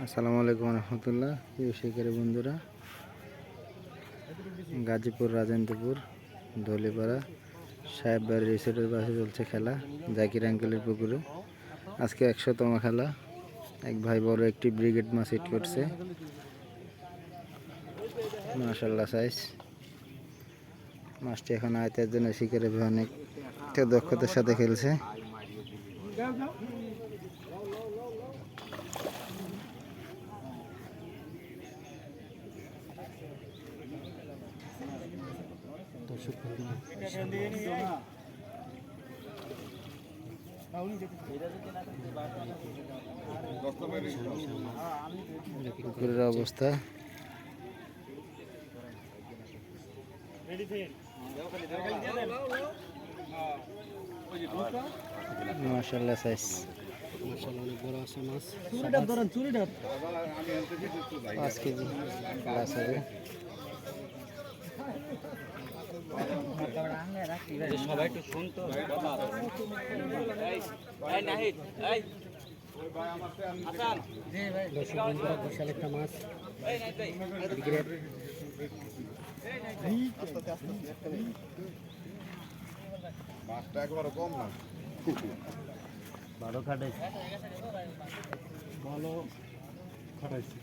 আসসালামু আলাইকুম রহমতুল্লাহ। প্রিয় শিকারী বন্ধুরা, গাজীপুর রাজেন্দ্রপুর ধলিপাড়া সাহেববাড়ি রিসোর্টের পাশে চলছে খেলা জাকির আঙ্কেলের পুকুরে। আজকে 100তম খেলা। এক ভাই বড় একটি ব্রিগেড মাছ হিট করছে, মাশাআল্লাহ সাইজ। মাছটি এখন আয়তের জন্য শিকারে অনেক দক্ষতার সাথে খেলছে। পুকুরের অবস্থা মাশাআল্লাহ সাইজ। অনেক বড় আছে মাছ, 5 কেজি প্লাস হবে। সবাই একটু শুনতো বিশাল একটা মাছ। মাছটা একবারে কম না, ভালো খাটাইছে, ভালো খাটাইছে।